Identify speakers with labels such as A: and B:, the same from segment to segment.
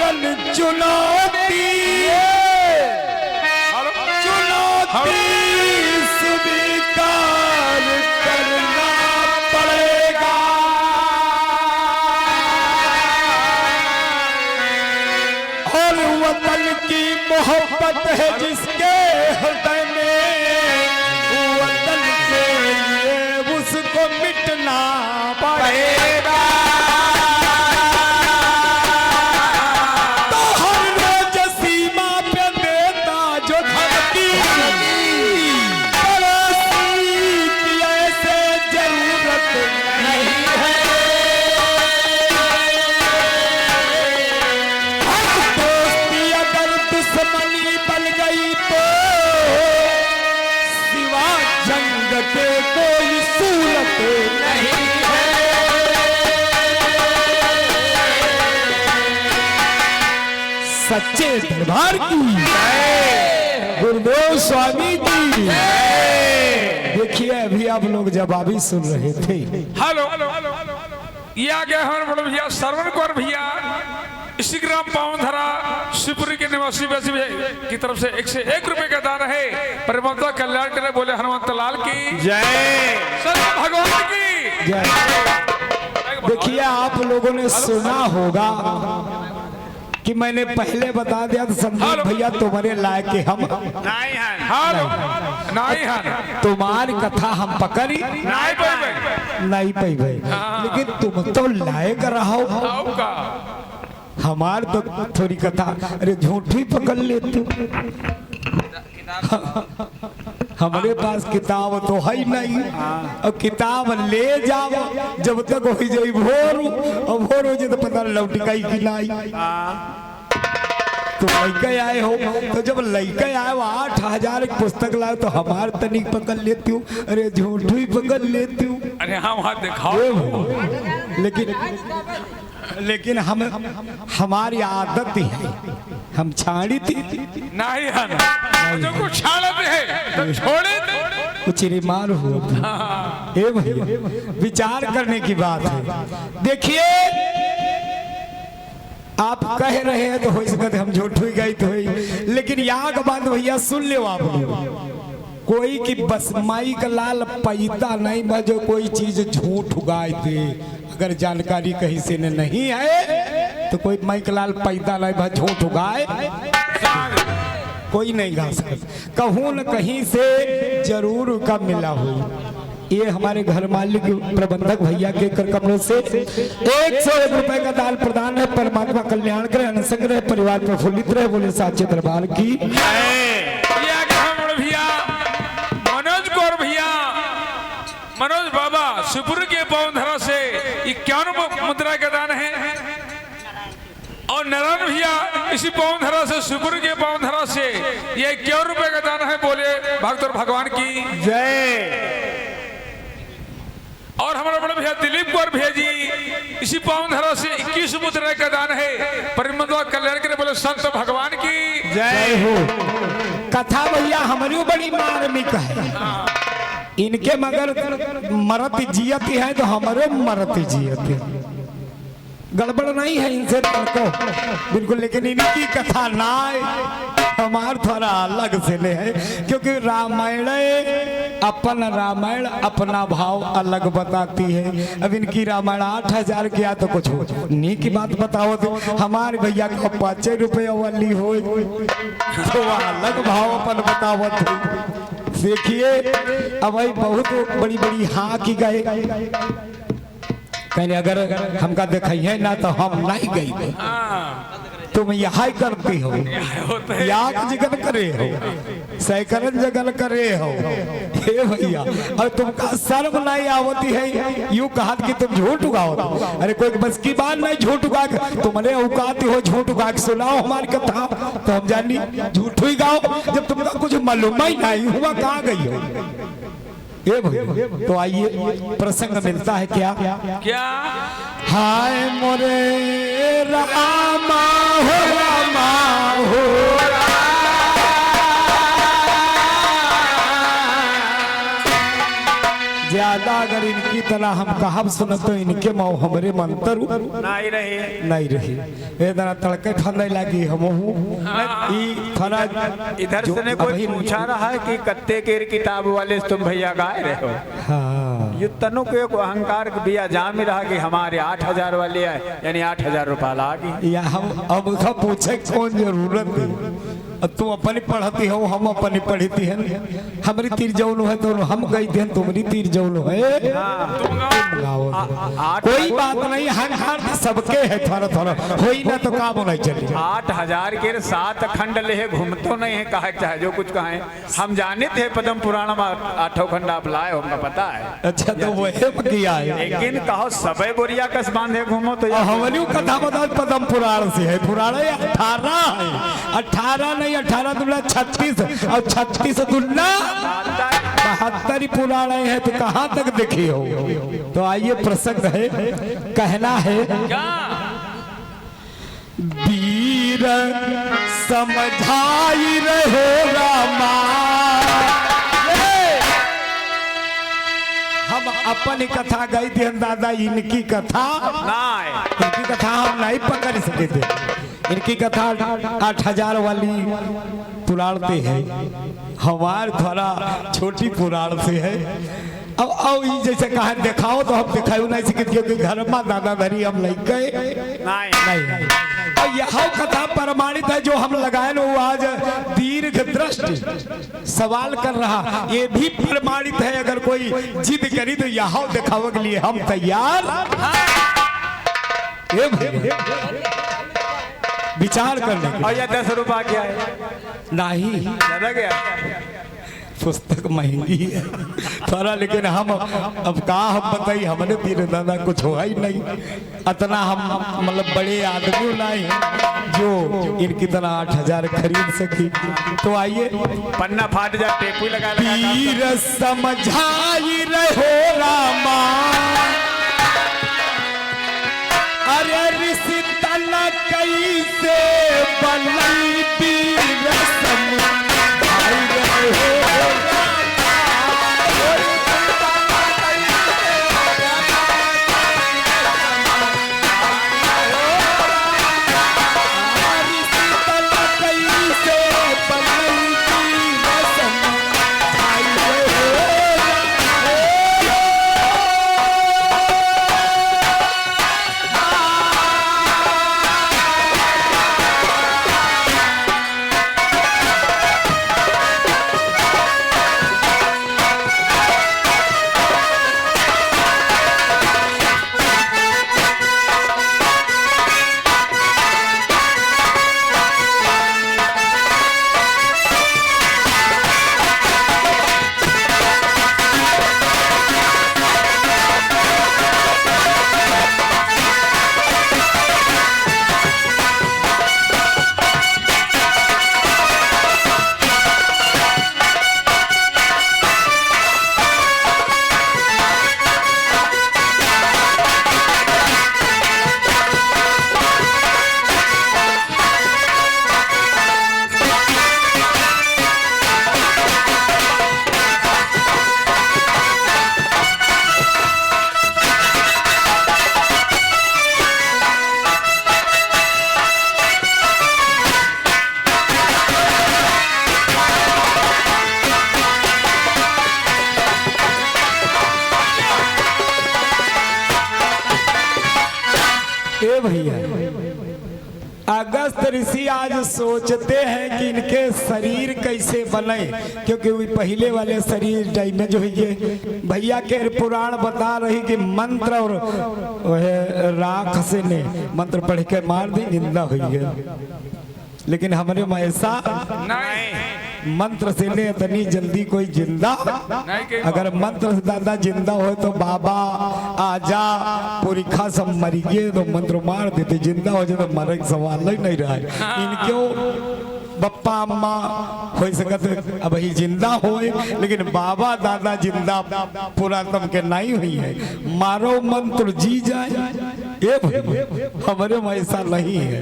A: वतन चुनौती स्वीकार करना पड़ेगा। और वतन की मोहब्बत है जिसके हृदय में, वतन के लिए उसको मिटना पड़ेगा। कोई सूरत नहीं है। सच्चे दरबार की गुरुदेव स्वामी की। देखिए अभी आप लोग जवाबी सुन रहे थे।
B: हेलो ये आ गया हमारे बड़े भैया श्रवण कौर भैया इसी ग्राम पावनधरा शिवपुरी के निवासी वैसे की तरफ से 101 रुपए का दान है। परमात्मा कल्याण करे बोले हनुमंत लाल की जय, सदा भगवान की
A: जय। देखिए आप लोगों ने सुना होगा कि मैंने पहले बता दिया तो संदीप भैया तुम्हारे लायक के हम
B: नहीं हैं।
A: तुम्हारी कथा हम पकड़ी नहीं पाई भाई, लेकिन तुम तो लायक रहो। हमार तो थोड़ी कथा अरे झूठी पकड़ लेते। हमारे पास किताब तो है नहीं, और किताब ले जाओ जब तक हो जाए भोर, और भोर हो जाए तो पता लौटिकाई की लाई। तो लड़के आए हो तो जब लड़के आए वो 8000 की पुस्तक लाए तो हमार तनिक पकड़ लेती हूँ, अरे झूठी पकड़ लेती हूँ।
B: अरे हाँ वहाँ दिखाओ।
A: लेकिन हम हमारी आदत ही है, हम छाड़ी थी
B: नहीं है ना जो कुछ छाड़ते हैं तो छोड़े
A: कुछ रिमार हो। ए भैया विचार करने की बात है। देखिए आप कह रहे हैं तो हो सकते हम झूठ हुई गई तो हुई, लेकिन यहाँ का बात भैया सुन ले आप कोई की बस माई का लाल पैदा नहीं बजो कोई चीज झूठ उगाए थे। अगर जानकारी कहीं से नहीं है तो कोई माई का लाल पैदा नहीं बा झूठ उगाए कोई नहीं गा सकता। कहूँ न कहीं से जरूर का मिला हुई। ये हमारे घर मालिक प्रबंधक भैया के कर कमरों से 101 रुपए का दान प्रदान है। परमात्मा कल्याण करे, अनसंग रहे, परिवार प्रफुल्लित रहे, बोले साचे दरबार की।
B: मनोज बाबा शिवपुर के पावनधरा से 51 मुद्रा का दान है। और नारायण भैया इसी पावनधरा से शिवपुर के पावनधरा से ये 51 रुपए का दान है। बोले भक्त और भगवान की जय। और हमारा बड़े भैया दिलीप कौर भैया जी इसी पावनधरा से 21 मुद्रा का दान है। परमात्मा कल्याण करे बोले संत भगवान की
A: जय हो। कथा भैया हमारी बड़ी मार्मिक है। इनके मगर मरत जियत है तो हमारे मरत जियत है। गड़बड़ नहीं है इनसे तो बिल्कुल, लेकिन इनकी कथा ना हमार थोड़ा अलग से ले है, क्योंकि रामायण रामायण अपना भाव अलग बताती है। अब इनकी रामायण 8000 किया तो कुछ हो नी की बात बताओ तो हमारे भैया का 5 रुपये वाली हो तो अलग भाव अपन बतावत। देखिए अब भाई बहुत बड़ी बड़ी हाँ की गए कहने अगर हमका देखिए ना तो हम नहीं गई। तुम यहाँ करती हो याद जगन करे हो, सैकड़न जगन करे हो हे भैया, और तुमका शर्म नहीं आवती है यूं कहा कि तुम झूठ उगाओ। अरे कोई बस की बात नहीं झूठ उगा तुम्हारे औकात हो झूठ उगा के सुनाओ हमारी कथा तो हम जानी झूठ ही गाओ जब तुमका कुछ मालूम ही नहीं हुआ कहाँ गई हो। तो आइए प्रसंग मिलता है क्या
B: क्या
A: हाय मोरे रामा हो ज्यादा अगर इनकी तना हम कहब सुनत तो इनके मौ हमरे मंत्र
C: नहीं रही
A: नहीं रही ए तना तड़के ठंडे लगी हमहू ई थोड़ा
C: इधर से ने कोई पूछा रहा है कि कत्ते के किताब वाले तुम भैया गाए रहे हो।
A: हाँ
C: ये तनु के एक अहंकार के बिया जान में रहा कि हमारे 8,000 वाले आए यानी 8,000 रुपया लागी।
A: या हम अब का पूछे कौन जरूरत है तू अपनी पढ़ती हो हम अपनी पढ़ती है हमारी तीर जौन है तो हम गई थे तुम्हारी तीर जौन है तुम गाओ कोई बात नहीं हर हार सबके है थोड़ा थोड़ा होई ना तो काम नहीं चले
C: 8,000 के 7 खंड ले घूमतो नहीं है कहा चाहे जो कुछ कहें हम जाने थे पद्म पुराण में 8 खंड आप लाए हमका पता है।
A: अच्छा तो वही किया है
C: लेकिन कहो सबे बोरिया कस बांधे घूमो तो
A: हमारी कथा बता पद्म पुराण से है पुराण 18 है 18 नहीं 18 दुल्ला 36 और 36 दुल्ला 72 पुराण है तो कहाँ तक देखे हो। तो आइए प्रसंग है कहना है वीर समझाई रहो रामा हम अपन कथा गई थी दादा इनकी कथा हम नहीं पकड़ सके थे इनकी कथा 8,000 वाली पुराण पे है हमार थोड़ा छोटी पुराण से है। अब जैसे कहा दिखाओ तो हम दिखाओ नहीं सके क्योंकि घर में दादा धरी हम नहीं गए नहीं और यह कथा प्रमाणित है जो हम लगाए वो आज दीर्घ दृष्टि सवाल कर रहा ये भी प्रमाणित है अगर कोई जिद करी तो यह दिखावे के लिए हम तैयार विचार करने के।
C: और यह 10 रुपया क्या है
A: नहीं
C: ज्यादा गया
A: पुस्तक महंगी है थोड़ा लेकिन हम अब कहा हम बताइए हमने तीर दादा कुछ हुआ ही नहीं इतना हम मतलब बड़े आदमी लाए जो इनकी तरह 8,000 खरीद सकी। तो आइए
C: पन्ना फाट जा टेपू लगा
A: तीर समझाई रहो रामा अरे ऋषि तना कैसे बनई तीर समझाई रहो भैया अगस्त ऋषि आज सोचते हैं कि इनके शरीर कैसे बने क्योंकि वो पहले वाले शरीर डैमेज हो गए। भैया के पुराण बता रही कि मंत्र और राख से ने मंत्र पढ़ के मार दी जिंदा हो गया लेकिन हमारे में ऐसा
B: नहीं
A: मंत्र से ले इतनी जल्दी कोई जिंदा अगर मंत्र से दादा जिंदा हो तो बाबा आजा पुरिखा सब मरी गए तो मंत्र मार देते जिंदा हो जाए तो मरे सवाल ही नहीं रहा है। इनक्यों बप्पा अम्मा हो सकते अब ही जिंदा होए लेकिन बाबा दादा जिंदा पुरातन के नहीं हुई है मारो मंत्र जी जाए ये हमारे में ऐसा नहीं है।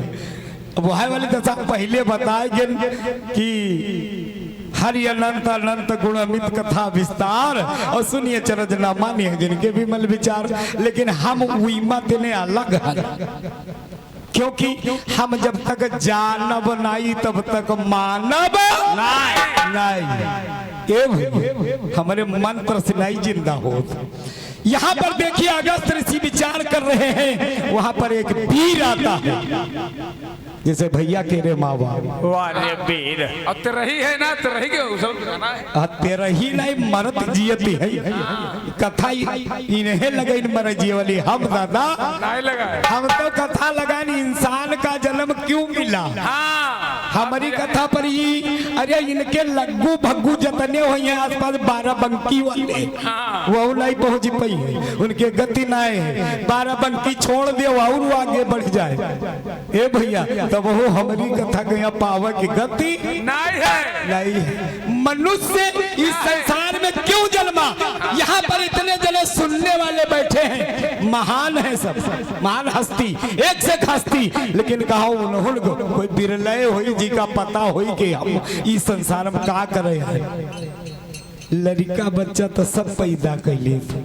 A: वह वाली दशा पहले बताए कि हरि अनंत अनंत गुण अमित कथा विस्तार और सुनिए चरज ना मानिए जिनके भी मल विचार, लेकिन हम उइमा देने अलग है, क्योंकि हम जब तक जानब नहीं तब तक मानब नहीं। हमारे मंत्र से नहीं जिंदा हो। यहाँ पर देखिए अगस्त ऋषि विचार कर रहे हैं, वहां पर एक वीर आता है, जैसे भैया कह रहे माँ बाप
C: वाले वीर
B: अब तेरा ही है ना, तेरा ही क्यों सब गाना है।
A: तेरा ही नहीं मरत जियती है कथा इन्हें लगे मर जियवली। हम दादा
B: नहीं लगा है।
A: हम तो कथा लगान इंसान का जन्म क्यों मिला, हमारी कथा पर ही। अरे इनके लग्गू भग्गू जतने हुए हैं आसपास 12 बंकी वाले, वो नहीं पहुंच पाई है, उनके गति ना है। 12 बंकी छोड़ दे और आगे बढ़ जाए। ए भैया तब वो हमारी कथा गया पावा की गति
B: नहीं है,
A: नहीं है। मनुष्य इस संसार में क्यों जन्मा, यहाँ पर इतने जने सुनने वाले बैठे हैं, महान है सब, महान हस्ती, एक से हस्ती, लेकिन कहा उन्होंने कोई बिरले हुई जी का पता हुई कि हम इस संसार में का करे हैं। लड़का बच्चा तो सब पैदा कैले थे,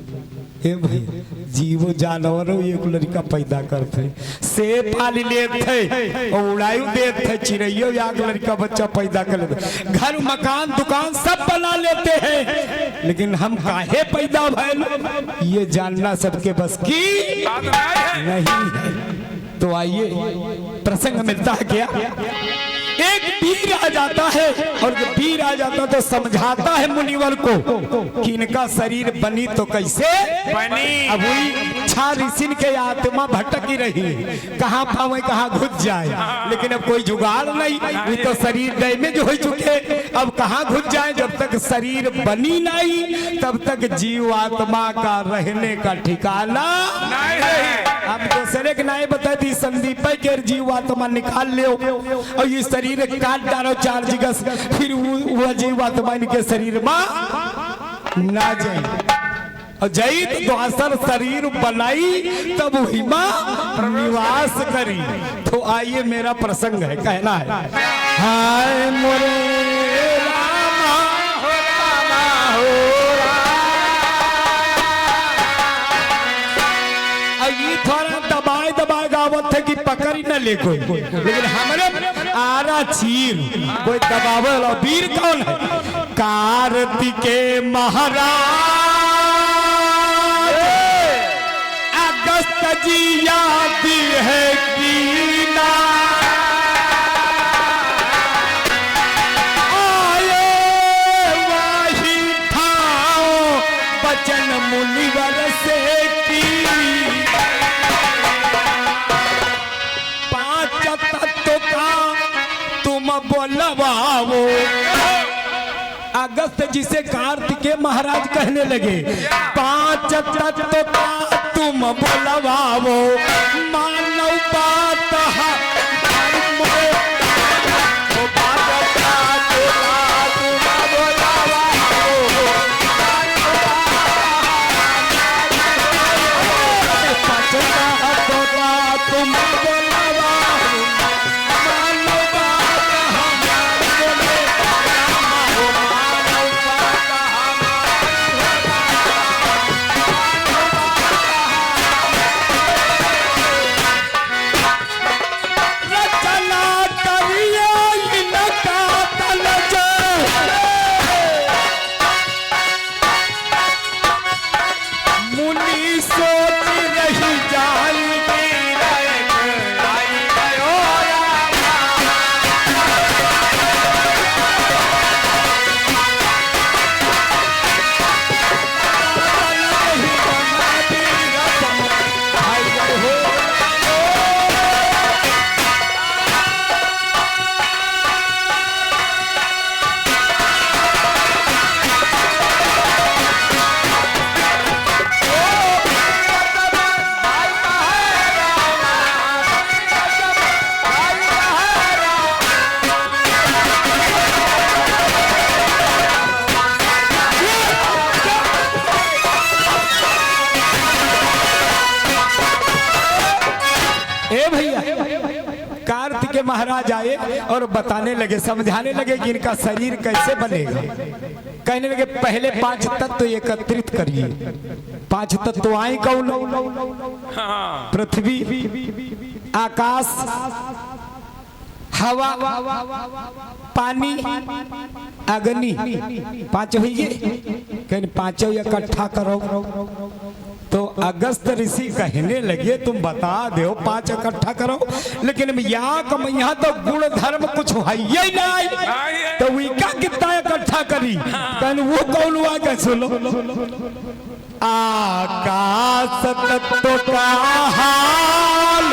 A: ए भाई जीवो जानवरों एक लड़का पैदा करते, से पाल लेते थे और उड़ायु देते थे, चिड़ैयो एक लड़का बच्चा पैदा कर लेते, घर मकान दुकान सब बना लेते हैं, लेकिन हम काहे पैदा भइल ये जानना सबके बस की नहीं है। तो आइए प्रसंग मिलता है क्या, एक वीर आ जाता है और जब वीर आ जाता तो समझाता है मुनिवर को कि इनका शरीर बनी तो कैसे
C: बनी।
A: अब वही छा ऋषि के आत्मा भटकी रही, कहाँ पावे कहाँ घुस जाए, लेकिन अब कोई जुगाड़ नहीं, ये तो शरीर डैमेज हो चुके, अब कहाँ घुस जाए। जब तक शरीर बनी नहीं तब तक जीव आत्मा का रहने का ठिकाना
B: नहीं है।
A: अब दूसरे के नाई बता दी संदीप के जीव आत्मा निकाल लो और ये शरीर काट डालो 4 जगह, फिर वो जीव आत्मा इनके शरीर में ना जाए और जई तो असर शरीर बनाई तब वही मां निवास करी। तो आइए मेरा प्रसंग है, कहना है हाय मोरे रामा हो रामा हो ये थोड़ा दबाए दबाए गावत है कि पकड़ ही न ले कोई, लेकिन हमारे आरा चीर कोई दबावे वाला वीर कौन है, कार्तिके महाराज अगस्त जी याद है कीना आए वही ठाओ बचन मुनिवर से की बोलवाओ। अगस्त जिसे कार्तिकेय महाराज कहने लगे 5 तत्व का तुम बोलवाओ, मानव बात है तुम के महाराज आए और बताने लगे, समझाने लगे कि इनका शरीर कैसे बनेगा। कहने लगे पहले 5 तत्व एकत्रित करिए। 5 तत्व आए कौन? पृथ्वी, आकाश, हवा, पानी, अग्नि। 5 हुई कहने 5 इकट्ठा करो। तो अगस्त ऋषि कहने लगे तुम बता दो 5 इकट्ठा करो, लेकिन यहाँ तो गुण धर्म कुछ है ही नहीं, तो विका कितना इकट्ठा करी? कहने वो कौन हुआ? क्या सुनो, आकाश तत्व का हाल।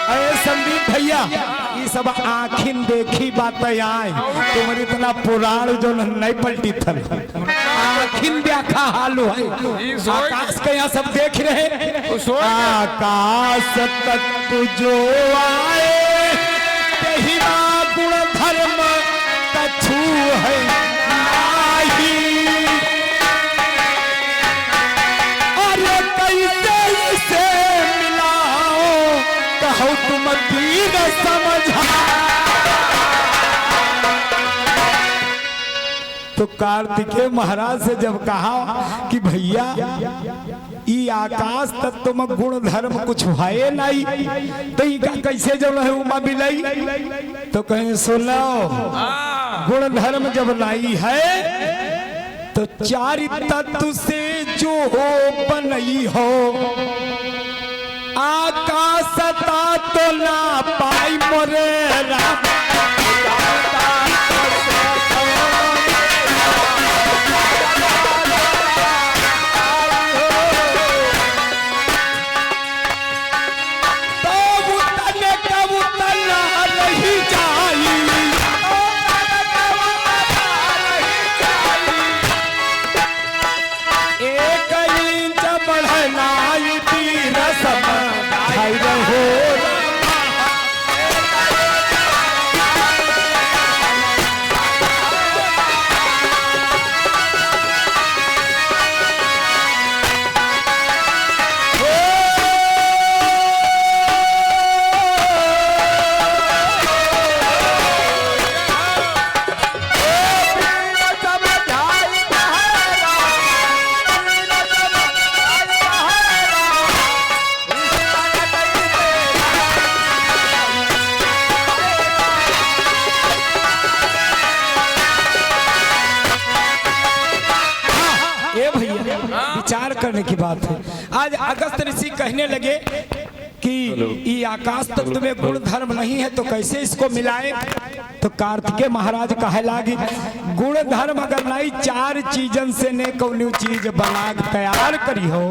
A: अरे संदीप भैया, ये सब आखिन देखी बात आए, तुम्हारी इतना पुराण जो नहीं पलटी थल, आखिन देखा हाल है। आकाश के यहाँ सब देख रहे, आकाश तत्व जो आए कहिना गुण धर्म कछु है नाही। अरे कैसे इसे मिलाओ कहो तुम दीन समझा। तो कार्तिकेय महाराज से जब कहा कि भैया ई आकाश तत्व में गुण धर्म कुछ है नहीं, तो इनका कैसे जो है उमा मिलाई? तो कहें सुनो, गुण धर्म जब नहीं है तो 4 तत्व से जो हो बनई हो, आकाशता तो ना पाई मोरे राम। विचार करने की बात है। आज अगस्त ऋषि कहने लगे कि ये आकाश तत्व में गुण धर्म नहीं है तो कैसे इसको मिलाएं? तो कार्तिकेय महाराज कहे लागी गुण धर्म अगर नहीं 4 चीजन से ने कौन चीज बना तैयार करी हो।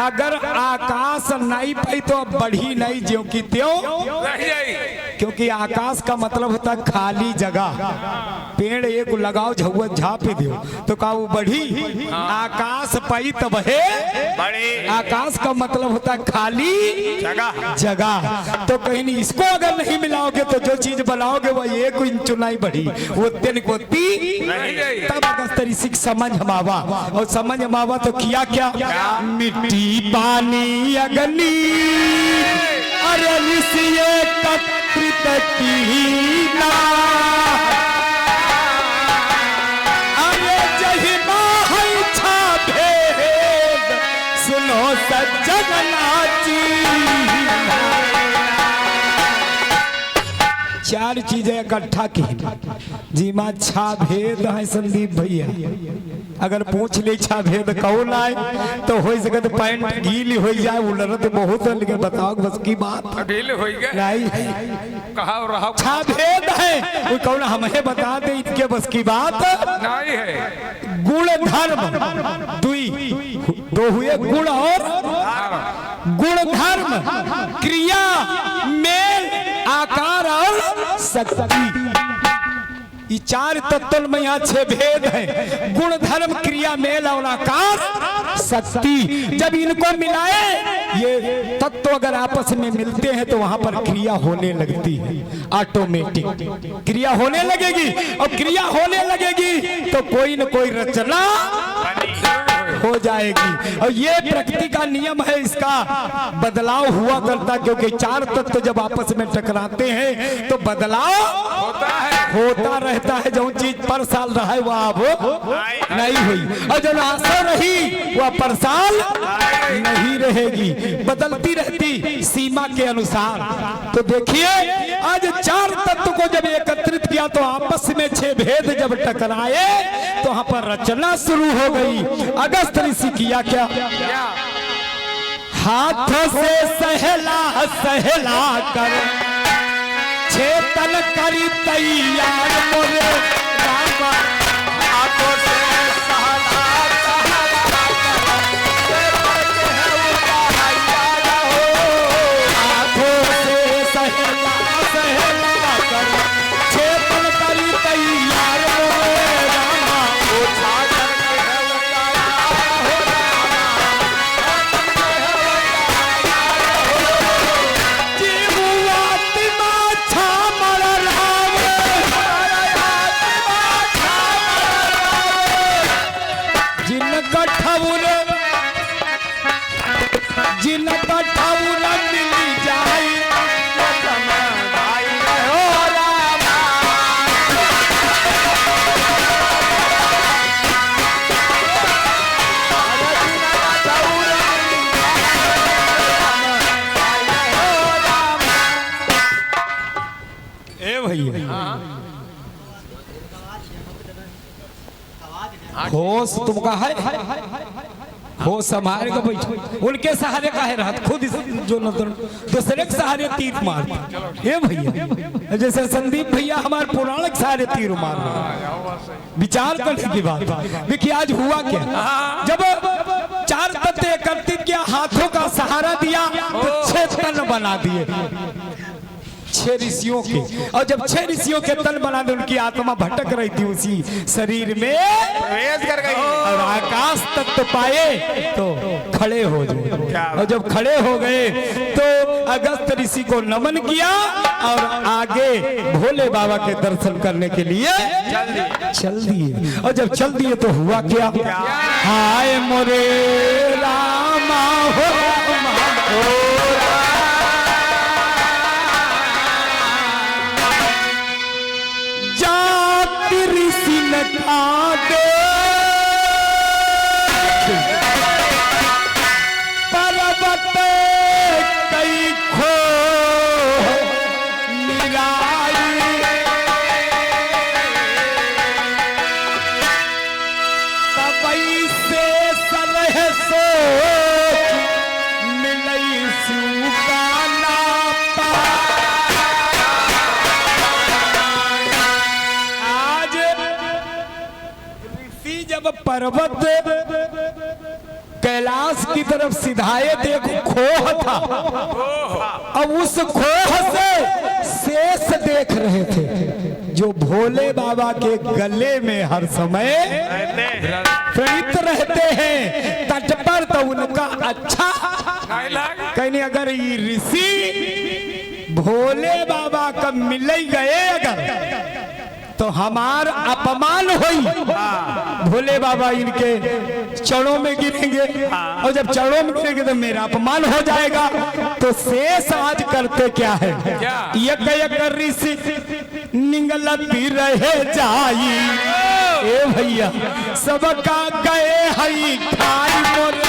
A: अगर आकाश नहीं पाई तो बढ़ी नहीं ज्यों की त्यों, क्योंकि आकाश का मतलब होता है खाली जगह। पेड़ एक लगाओ झुआ झाप दो तो का वो बढ़ी? आकाश पाई तब है बड़ी। आकाश का मतलब होता है खाली जगह। तो कहीं नहीं, इसको अगर नहीं मिलाओगे तो जो चीज बनाओगे वो 1 इंच नहीं बढ़ी, वो 3 कोती। तब अगस्त ऋषि समझ हमावा, और समझ हमावा तो किया क्या? मिट्टी पानी अग्नि अरे ऋषि एकत्रित कीना। अरे जहि माहै छा भेद सुनो सज्जन नाची। 4 चीजें इकट्ठा की जी माँ छा भेद है संदीप भैया। अगर पूछ ले छा भेद कौन आए तो हो सकता पैंट गीली हो जाए, उलरत बहुत है, लेकिन बताओ बस की बात
B: गीली हो गई
A: नहीं
B: कहा रहा
A: छा भेद है वो कौन हमें बता दे, इनके बस की बात
B: नहीं है।
A: गुण धर्म 2 हुए, गुण और गुण धर्म, क्रिया मेल, आकार और शक्ति। ये 4 तत्व में यहाँ 6 भेद है। गुण धर्म क्रिया मेल और आकार शक्ति। जब इनको मिलाए ये तत्व अगर आपस में मिलते हैं तो वहां पर क्रिया होने लगती है, ऑटोमेटिक क्रिया होने लगेगी। और क्रिया होने लगेगी तो कोई न कोई रचना हो जाएगी। और ये प्रकृति का नियम है, इसका बदलाव हुआ करता, क्योंकि चार तत्व जब आपस में टकराते हैं तो बदलाव होता रहता है। जो चीज पर साल रहा है वह अब नहीं हुई, और जो आशा रही वह पर साल नहीं रहेगी, बदलती रहती सीमा के अनुसार। तो देखिए आज चार तत्व को जब एकत्रित किया तो आपस में 6 भेद जब टकराए तो वहां पर रचना शुरू हो गई। अगस्त ऋषि किया क्या? हाथों से सहला सहला कर चेतन करी तैयार मोरे रामा। हाथों से सहला सहला हाथों से सहला सहला कर चेतन करी तैयार मोरे रामा। जिनका ठाउर मिल जाए ए भैया, होश तुमका है, होश संभाल के बैठो। उनके सहारे का है रात, खुद जो दूसरे के सहारे तीर मार। ये भैया जैसे संदीप भैया हमारे पुराण के सहारे तीर मार रहे। विचार करने की बात। देखिए आज हुआ क्या, जब चार तत्व एकत्रित किया, हाथों का सहारा दिया तो 6 तन बना दिए 6 ऋषियों के। और जब 6 ऋषियों के तन बना दे, उनकी आत्मा भटक रही थी उसी शरीर में
C: प्रवेश कर गई।
A: और आकाश तत्व पाए तो खड़े हो गए। और जब खड़े हो गए तो अगस्त ऋषि को नमन किया और आगे भोले बाबा के दर्शन करने के लिए चल दिए। और जब चल दिए तो हुआ क्या? हाय मोरे रामा हो रामा हो पर्वत कई खो निराई। तबई से सरह सो मिलई सुकाना पा। आज ऋषि जब पर्वत कैलाश की तरफ सिधाए थे, खोह था, अब उस खोह से शेष देख रहे थे जो भोले बाबा के गले में हर समय प्रीत रहते हैं तट पर। तो उनका अच्छा कहने, अगर ये ऋषि भोले बाबा का मिल गए अगर तो हमार अपमान होई। भोले बाबा इनके चरणों में गिरेंगे, और जब चरणों में गिरेंगे तो मेरा अपमान हो जाएगा। तो शेष आज करते क्या है, एक ऋषि निगलती रहे जाई। ए भैया सबका गए हई खाई मोरे।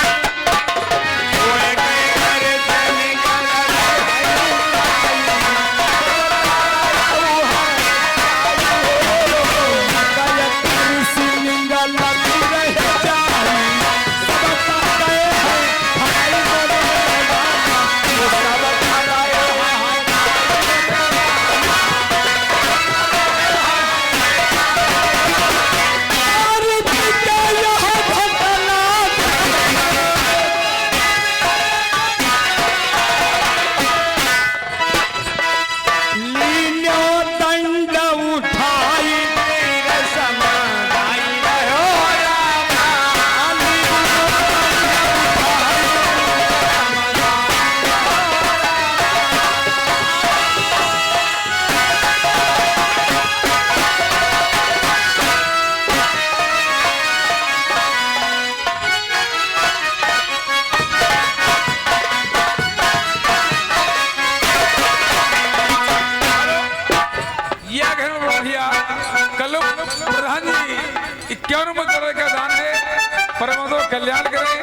B: आलोक प्रधान जी 51 करोड़ का दान है। परमात्मा कल्याण करे।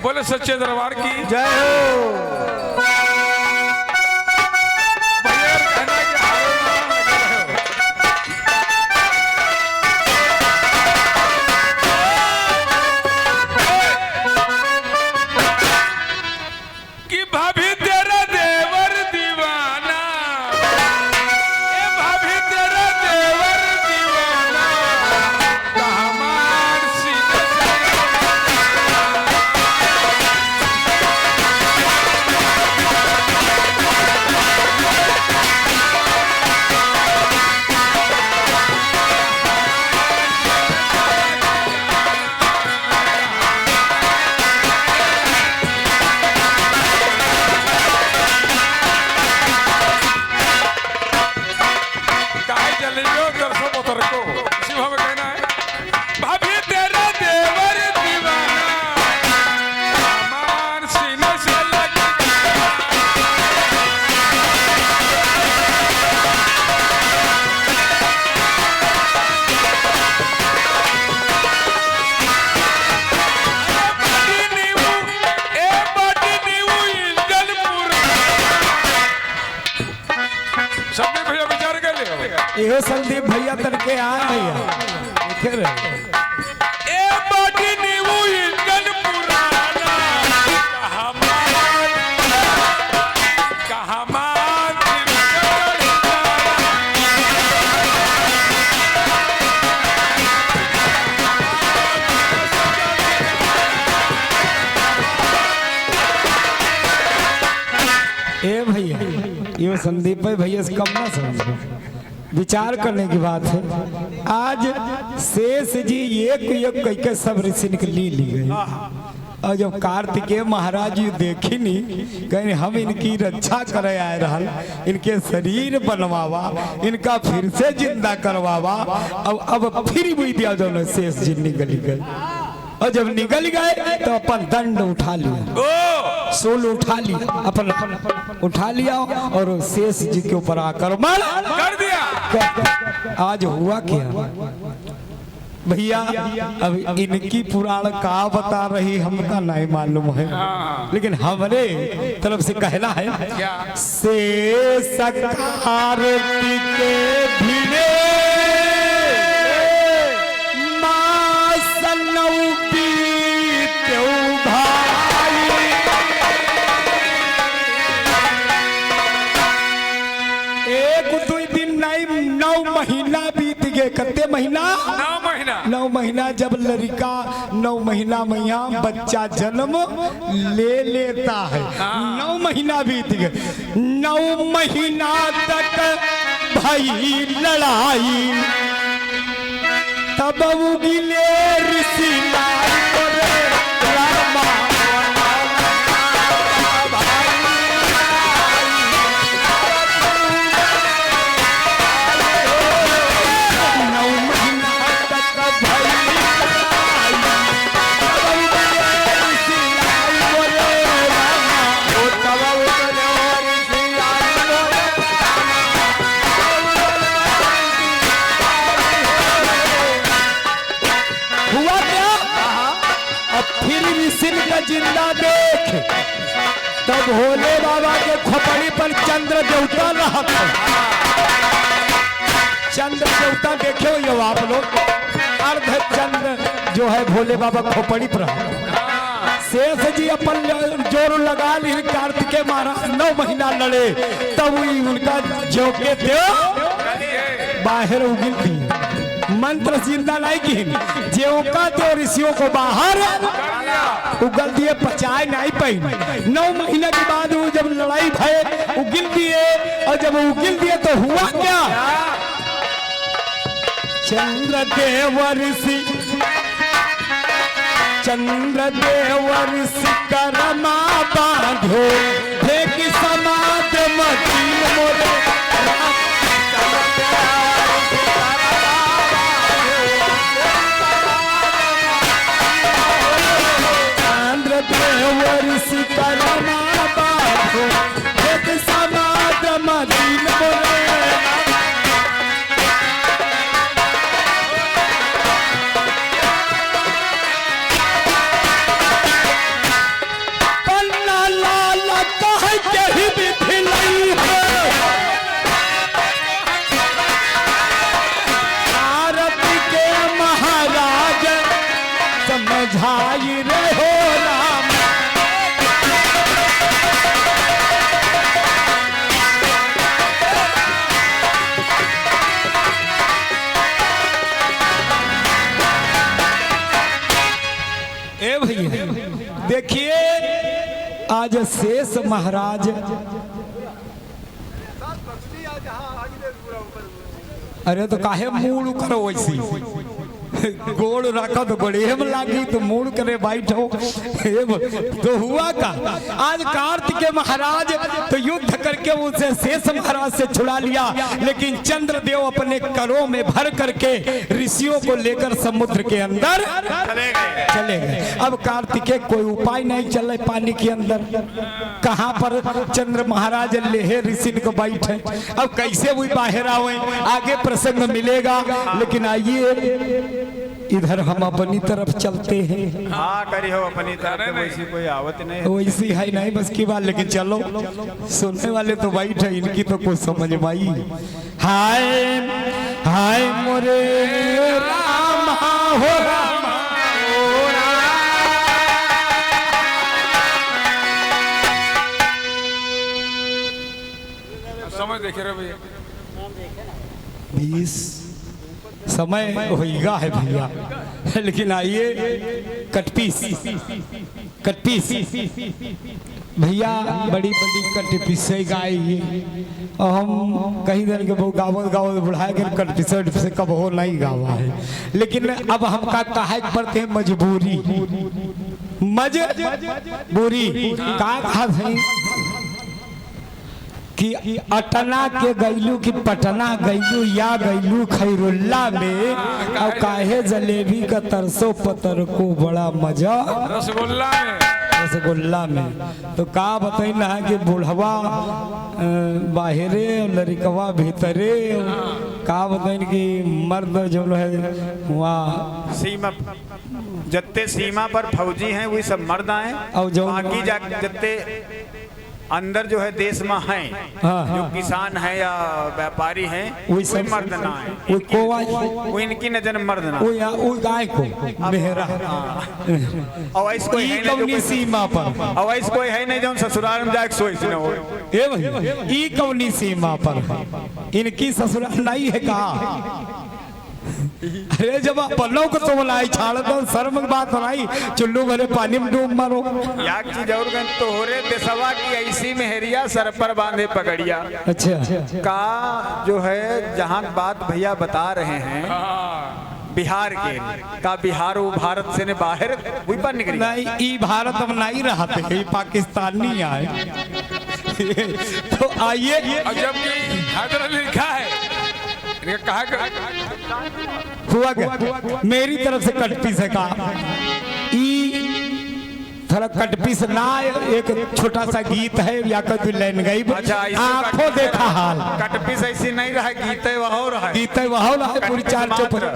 B: बोले सच्चे दरबार की
C: जय हो।
B: भैया कहना कि हारो ना लगे रहो। कि भाभी तेरा देवर दीवाना, ए भाभी तेरा देवर दीवाना, हमार सीने से काहे चलियो दरसों पुत्र को इसी भाव में कहना है। भाभी तेरा देवर दीवाना, हमार सीने से लग सबने भैया विचार कर ले।
A: इहो संदीप भैया तनके आ भैया देखे रहे।
B: ए बाटी नीवू इंजन पुराना, कहमान
A: ए भैया ये संदीप भाई भैया से कम ना समझो। विचार करने की बात है। आज शेष जी एक एक कह के सब ऋषि ली गई। और जब कार्तिकेय महाराज जी देखी नहीं कहीं हम इनकी रक्षा करे आए रहल, इनके शरीर बनवावा, इनका फिर से जिंदा करवावा। अब फिर भी दिया जो शेष जी निकल गए। और जब निकल गए तो अपन दंड उठा लिया, सोल उठा लिया, अपन उठा लिया और शेष जी के ऊपर आक्रमण
B: कर दिया।
A: आज हुआ क्या भैया? अब इनकी पुराण का बता रही हमका नहीं मालूम है, लेकिन हमरे तरफ से कहना है शेष कार्तिक भिड़े कत्ते महीना 9 महीना जब लड़का 9 महीना मैया बच्चा जन्म ले लेता है। 9 महीना बीत गए। 9 महीना तक भई लड़ाई, तब उगिले ऋषि जिंदा देख। तब भोले बाबा के खोपड़ी पर चंद्र देवता रहत। चंद्र देवता देखे हो आप लोग, अर्ध चंद्र जो है भोले बाबा खोपड़ी पर। शेष जी अपन जोर लगा ली। कार्तिकेय महाराज 9 महीना लड़े, तब उनका जो के थे बाहर उगिल थी। मंत्र जिंदा नहीं की जेव का तो ऋषियों को बाहर उगल दिए, पचाए नहीं पाई। 9 महीने के बाद वो जब लड़ाई भय उगिल दिए, और जब उगिल दिए तो हुआ क्या? चंद्रदेव ऋषि करमा बांधो, देख समाज मती मोरे ऋषि करमा बांधो, देख समाज मती मोरे देखिए आज शेष महाराज अरे तो काहे मूड करो वैसी गोड़ रखो तो गोड़े में लागी तो मूड करे बैठो तो हुआ का आज कार्तिकेय महाराज तो युद्ध करके उसे शेष महाराज से छुड़ा लिया, लेकिन चंद्रदेव अपने करों में भर करके ऋषियों को लेकर समुद्र के अंदर चले गए। अब कार्तिकेय कोई उपाय नहीं चले पानी के अंदर, कहाँ पर चंद्र महाराज लेहे ऋषि को बैठे, अब कैसे वो बाहर आवे, आगे प्रसंग मिलेगा। लेकिन आइए इधर हम अपनी तरफ चलते हैं।
C: हाँ करी हो अपनी तरफ, वैसी कोई आवत नहीं है।
A: वैसी है नहीं बस की बात, लेकिन चलो सुनने वाले तो बैठे, इनकी तो कुछ समझ में आई। हाय हाय मोरे राम हो राम
B: समय देखे रहे भैया,
A: 20 समय होगा है भैया। लेकिन आइए कटपीस भैया, बड़ी बड़ी कटपीस गाय और हम कहीं दिन के बहुत गावत बुढ़ा के कटपीस से कब हो नहीं गावा है। लेकिन अब हम का कहा पड़ते हैं मजबूरी का कहा है कि अटना के गैलू की पटना गैलू या गैलू खैरुल्ला में, और काहे जलेबी का तरसो पतर को बड़ा मजा रसगुल्ला में। तो का बताइना है कि बुढ़वा बाहरे लड़कवा भीतरे, का बताइन कि मर्द जो है वहाँ
C: सीमा जत्ते सीमा पर फौजी हैं वही सब मर्द आए,
A: और जो
C: बाकी जत्ते अंदर जो है देश में हैं,
A: हाँ,
C: जो किसान हैं या व्यापारी हैं
A: वही
C: कोई मर्द ना है,
A: वो कोवा
C: वो इनकी नजर मर्द ना
A: वो गाय को मेहरा
C: और ऐस कोई है नहीं
A: कौनी
C: जो
A: सीमा पर,
C: और ऐस कोई है नहीं जो ससुराल में जाके सोई न हो।
A: ए भैया ई कौनी सीमा पर इनकी ससुराल नहीं है कहा। अरे जब पल्लों को तो बुलाई छाड़ दो, शर्म की बात बनाई, चुल्लू भरे पानी में डूब मारो।
C: याक चीज और तो हो रे देशवा की ऐसी मेहरिया सर पर बांधे पगड़िया।
A: अच्छा
C: का जो है जहाँ बात भैया बता रहे हैं बिहार के का, बिहार वो भारत से ने बाहर वही पर निकली
A: नहीं, ई भारत में नहीं रहते, ये पाकिस्तानी आए। तो आइए,
B: और जबकि हैदर लिखा है कहा
A: हुआ क्या मेरी तरफ से कटपीस है कहा, थोड़ा कटपीस ना एक छोटा सा गीत है या कभी लाइन गई, आंखों देखा हाल।
C: कटपीस ऐसी नहीं रहा, गीते वह रहा,
A: गीते वह रहा पूरी चार चौपर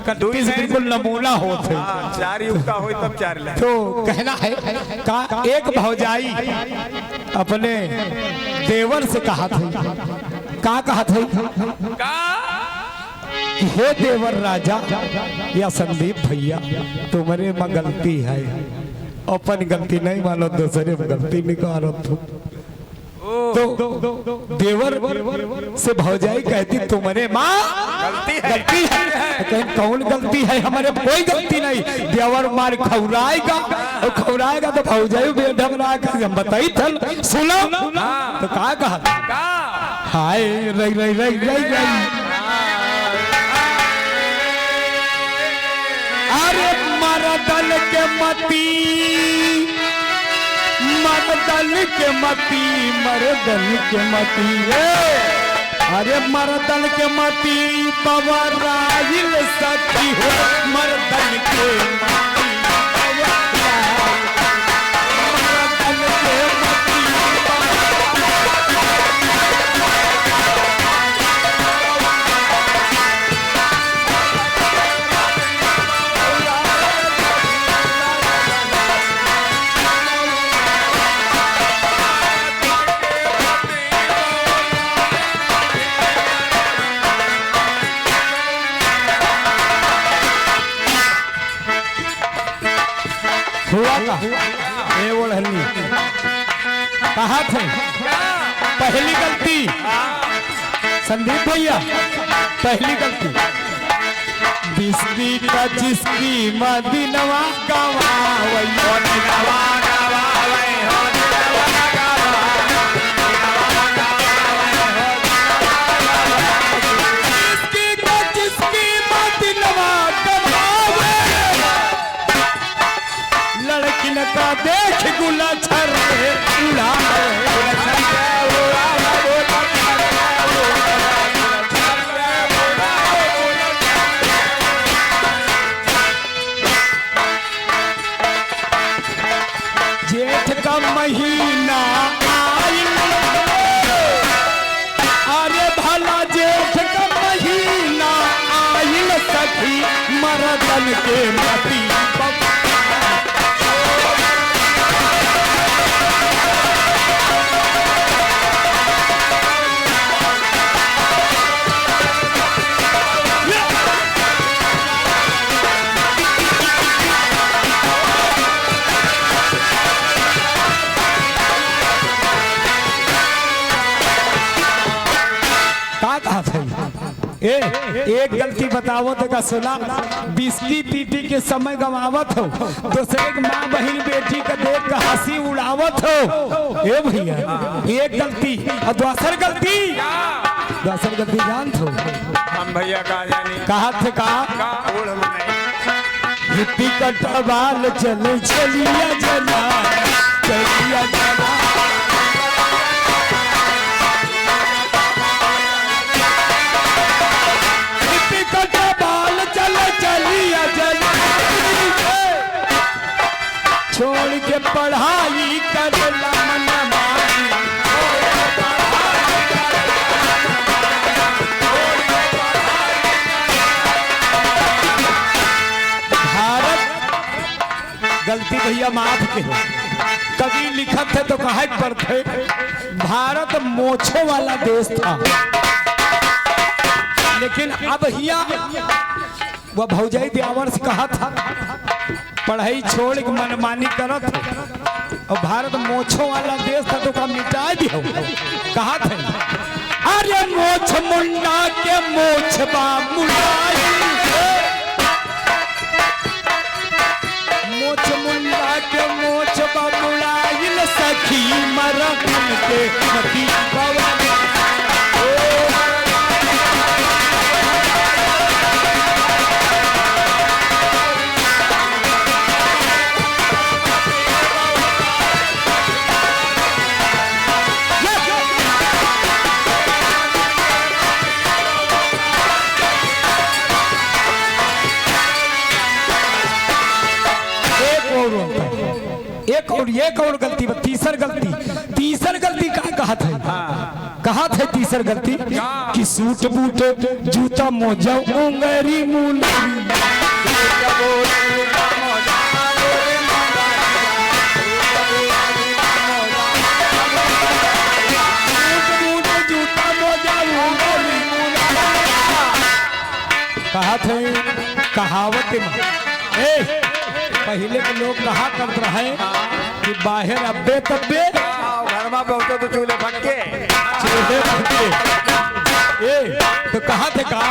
A: कटपीस बिल्कुल नमूना होते,
C: चार युग का हो तब चार ले।
A: तो कहना है का एक भौजाई अपने देवर से कहा था, का कहा था हे देवर राजा या संदीप भैया तुम्हारे में गलती है, अपन गलती नहीं मानो दूसरे में गलती निकालो। तो देवर से भौजाई कहती तुम्हारे माँ गलती है। कहीं कौन गलती है, हमारे कोई गलती नहीं। देवर मार खौराएगा और खौराएगा तो भौजाई बेढबरा कर हम बताई थल सुनो। तो कहा हाय रई रई रई रई रई, अरे मरदल के मती मरदल के मती मरदल के मती रे, अरे मरदल के मती पवराइल सखी हो, मरदल के मती मरदल के मती कहा थे पहली गलती संदीप भैया, पहली गलती बिस्की का जिसकी मदीनवा गवावैया
C: दिनवा गवावे हो दिनवा
A: जिसकी का जिसकी मदीनवा गवावे लड़की का देख गुला छर जेठ का महीना आइल अरे भला जेठ का महीना आइल सखी मरदन के मती का कहा था एक गलती बतावो तो का सुना बिस्की पीपी के समय गवावत हो दूसरे के माँ बहन बेटी का देख कर हंसी उड़ावत हो ए भैया एक गलती और दूसर गलती जान थो
C: हम भैया कहा जानी
A: कहा थे कहा हिप्पी का बाल चले चलिया जना चलिया जना छोड़ के पढ़ाई करला मनमानी भारत गलती भैया माफ के कभी लिखत थे तो कहा पर थे भारत मोछों वाला देश था लेकिन अब हिया वह भौजाई ब्यावर से कहा था पढ़ाई छोड़ के मनमानी करत और भारत मोछों वाला देश था तो का मिटा दियो कहा थे अरे मोछ मुंडा के मोछ बा मुंडाई मोछ मुंडा के मोछ बा मुंडाई सखी मरकन के सखी बाबा एक और गलती तीसर गलती कहा था तीसर गलती कि सूट बूट जूता मोजा उंगरी मुंडरी कहा थे कहावत पहले के लोग कहा करते रहे कि बाहर अब्बे तब्बे
C: घर में बहुतो तो चूल्हे फटके
A: तो कहा थे का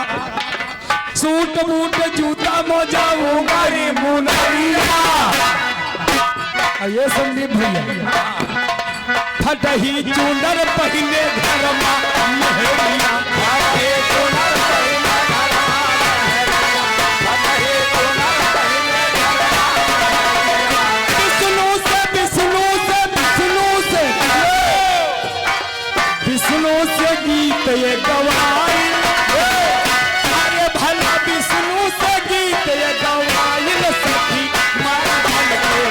A: सूट बूट जूता मोजा उंगरी मुनरिया ये संदीप भैया फटही चूनर पहले घर में गीत ये गवाई अरे भला विष्णु से गीत ये गवाई सखी मारा भल के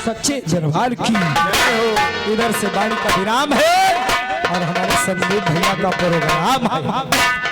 A: सच्चे जनवार की इधर से बाड़ी का विराम है और हमारे संदीप भैया का प्रोग्राम है।